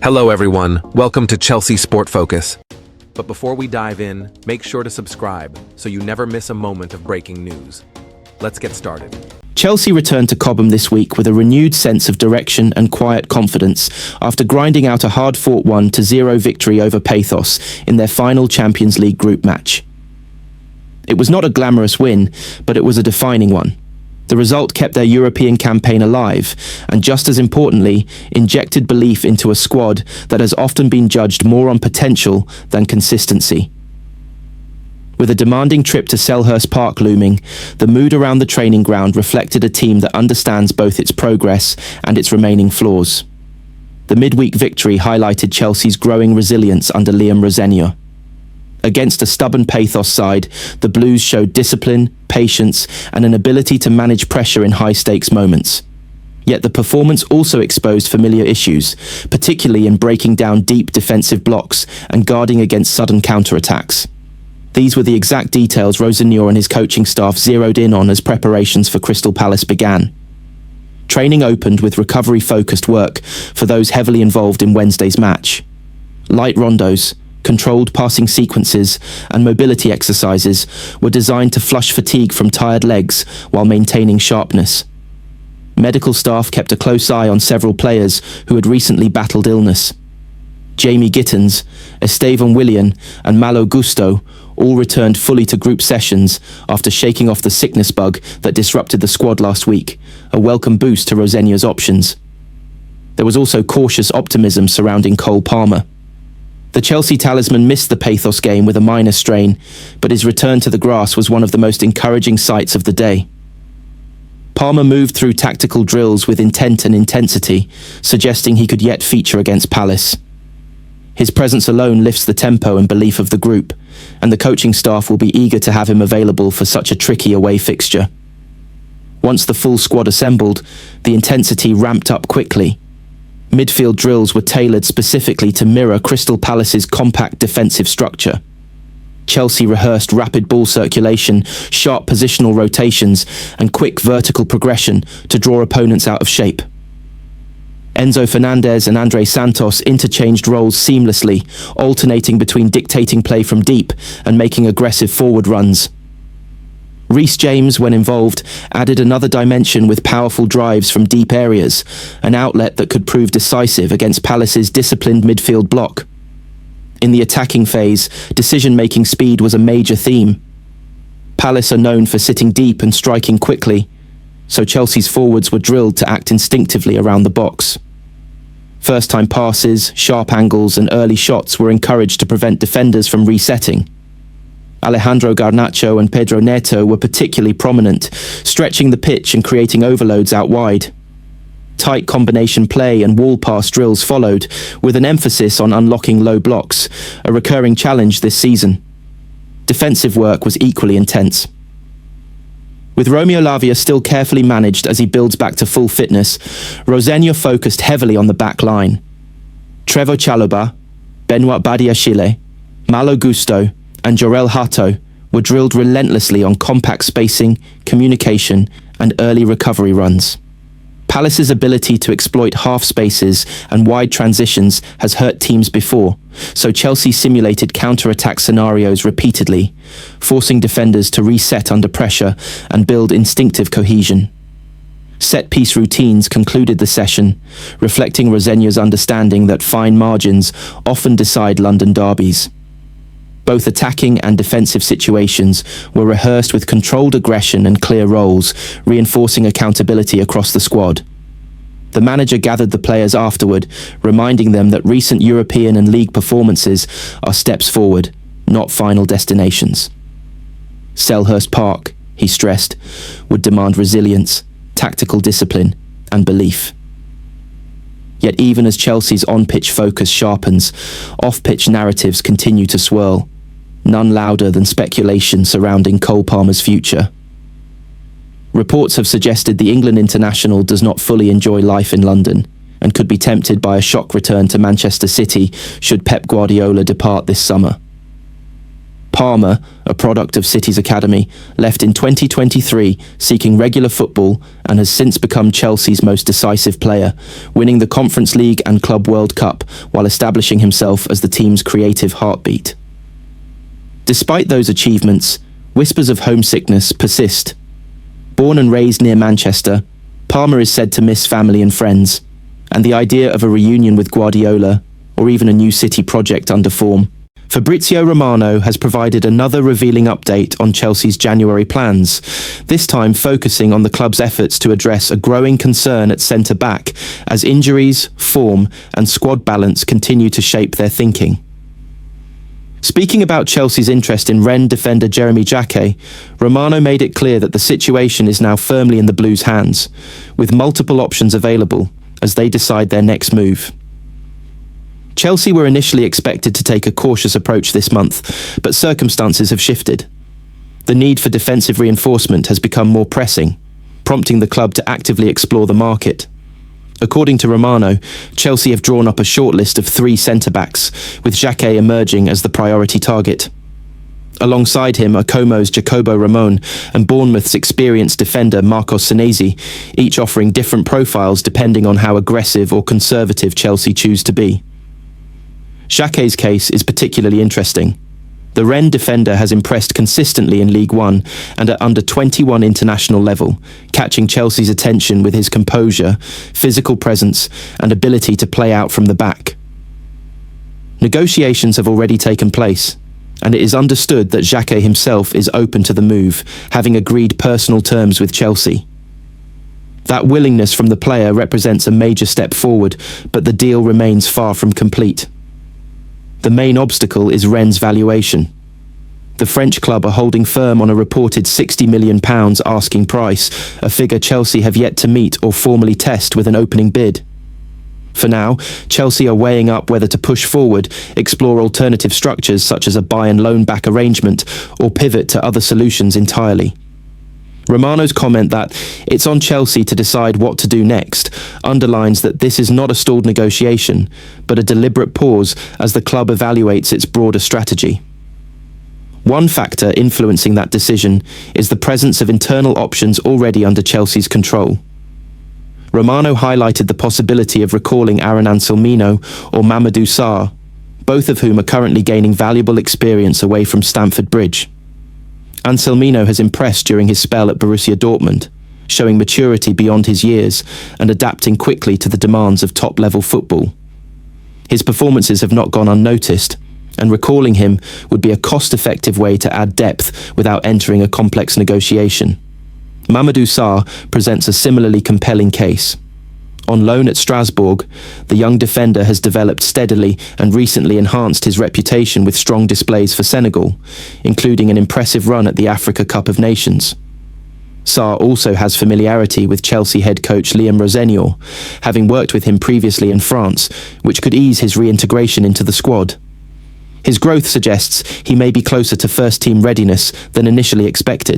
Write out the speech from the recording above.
Hello everyone, welcome to Chelsea Sport Focus. But before we dive in, make sure to subscribe so you never miss a moment of breaking news. Let's get started. Chelsea returned to Cobham this week with a renewed sense of direction and quiet confidence after grinding out a hard-fought 1-0 victory over Pathos in their final Champions League group match. It was not a glamorous win, but it was a defining one. The result kept their European campaign alive and, just as importantly, injected belief into a squad that has often been judged more on potential than consistency. With a demanding trip to Selhurst Park looming, the mood around the training ground reflected a team that understands both its progress and its remaining flaws. The midweek victory highlighted Chelsea's growing resilience under Rosenior. Against a stubborn Pathos side, the Blues showed discipline, patience, and an ability to manage pressure in high-stakes moments. Yet the performance also exposed familiar issues, particularly in breaking down deep defensive blocks and guarding against sudden counter-attacks. These were the exact details Rosenior and his coaching staff zeroed in on as preparations for Crystal Palace began. Training opened with recovery-focused work for those heavily involved in Wednesday's match. Light rondos, controlled passing sequences, and mobility exercises were designed to flush fatigue from tired legs while maintaining sharpness. Medical staff kept a close eye on several players who had recently battled illness. Jamie Gittens, ESTEVAO and Malo Gusto all returned fully to group sessions after shaking off the sickness bug that disrupted the squad last week, a welcome boost to Rosenior's options. There was also cautious optimism surrounding Cole Palmer. The Chelsea talisman missed the Pathos game with a minor strain, but his return to the grass was one of the most encouraging sights of the day. Palmer moved through tactical drills with intent and intensity, suggesting he could yet feature against Palace. His presence alone lifts the tempo and belief of the group, and the coaching staff will be eager to have him available for such a tricky away fixture. Once the full squad assembled, the intensity ramped up quickly. Midfield drills were tailored specifically to mirror Crystal Palace's compact defensive structure. Chelsea rehearsed rapid ball circulation, sharp positional rotations, and quick vertical progression to draw opponents out of shape. Enzo Fernandez and Andre Santos interchanged roles seamlessly, alternating between dictating play from deep and making aggressive forward runs. Reece James, when involved, added another dimension with powerful drives from deep areas, an outlet that could prove decisive against Palace's disciplined midfield block. In the attacking phase, decision-making speed was a major theme. Palace are known for sitting deep and striking quickly, so Chelsea's forwards were drilled to act instinctively around the box. First-time passes, sharp angles, and early shots were encouraged to prevent defenders from resetting. Alejandro Garnacho and PEDRO NETO were particularly prominent, stretching the pitch and creating overloads out wide. Tight combination play and wall pass drills followed, with an emphasis on unlocking low blocks, a recurring challenge this season. Defensive work was equally intense. With Romeo Lavia still carefully managed as he builds back to full fitness, Rosenior focused heavily on the back line. Trevoh Chalobah, Benoit Badiashile, Malo Gusto, and Jorel Hato were drilled relentlessly on compact spacing, communication, and early recovery runs. Palace's ability to exploit half spaces and wide transitions has hurt teams before, so Chelsea simulated counter-attack scenarios repeatedly, forcing defenders to reset under pressure and build instinctive cohesion. Set-piece routines concluded the session, reflecting Rosenior's understanding that fine margins often decide London derbies. Both attacking and defensive situations were rehearsed with controlled aggression and clear roles, reinforcing accountability across the squad. The manager gathered the players afterward, reminding them that recent European and league performances are steps forward, not final destinations. Selhurst Park, he stressed, would demand resilience, tactical discipline, and belief. Yet even as Chelsea's on-pitch focus sharpens, off-pitch narratives continue to swirl, none louder than speculation surrounding Cole Palmer's future. Reports have suggested the England international does not fully enjoy life in London and could be tempted by a shock return to Manchester City should Pep Guardiola depart this summer. Palmar, a product of City's academy, left in 2023 seeking regular football and has since become Chelsea's most decisive player, winning the Conference League and Club World Cup while establishing himself as the team's creative heartbeat. Despite those achievements, whispers of homesickness persist. Born and raised near Manchester, Palmer is said to miss family and friends, and the idea of a reunion with Guardiola, or even a new City project under form. Fabrizio Romano has provided another revealing update on Chelsea's January plans, this time focusing on the club's efforts to address a growing concern at centre-back as injuries, form and squad balance continue to shape their thinking. Speaking about Chelsea's interest in Rennes defender Jeremy Jacquet, Romano made it clear that the situation is now firmly in the Blues' hands, with multiple options available as they decide their next move. Chelsea were initially expected to take a cautious approach this month, but circumstances have shifted. The need for defensive reinforcement has become more pressing, prompting the club to actively explore the market. According to Romano, Chelsea have drawn up a shortlist of 3 centre-backs, with Jacquet emerging as the priority target. Alongside him are Como's Jacobo Ramon and Bournemouth's experienced defender Marcos Senesi, each offering different profiles depending on how aggressive or conservative Chelsea choose to be. Jacquet's case is particularly interesting. The Rennes defender has impressed consistently in League One and at under 21 international level, catching Chelsea's attention with his composure, physical presence and ability to play out from the back. Negotiations have already taken place, and it is understood that Jacquet himself is open to the move, having agreed personal terms with Chelsea. That willingness from the player represents a major step forward, but the deal remains far from complete. The main obstacle is Rennes' valuation. The French club are holding firm on a reported £60 million asking price, a figure Chelsea have yet to meet or formally test with an opening bid. For now, Chelsea are weighing up whether to push forward, explore alternative structures such as a buy and loan back arrangement, or pivot to other solutions entirely. Romano's comment that it's on Chelsea to decide what to do next underlines that this is not a stalled negotiation, but a deliberate pause as the club evaluates its broader strategy. One factor influencing that decision is the presence of internal options already under Chelsea's control. Romano highlighted the possibility of recalling Aaron Anselmino or Mamadou Sarr, both of whom are currently gaining valuable experience away from Stamford Bridge. Anselmino has impressed during his spell at Borussia Dortmund, showing maturity beyond his years and adapting quickly to the demands of top-level football. His performances have not gone unnoticed, and recalling him would be a cost-effective way to add depth without entering a complex negotiation. Mamadou Sarr presents a similarly compelling case. On loan at Strasbourg, the young defender has developed steadily and recently enhanced his reputation with strong displays for Senegal, including an impressive run at the Africa Cup of Nations. Sarr also has familiarity with Chelsea head coach Liam Rosenior, having worked with him previously in France, which could ease his reintegration into the squad. His growth suggests he may be closer to first-team readiness than initially expected.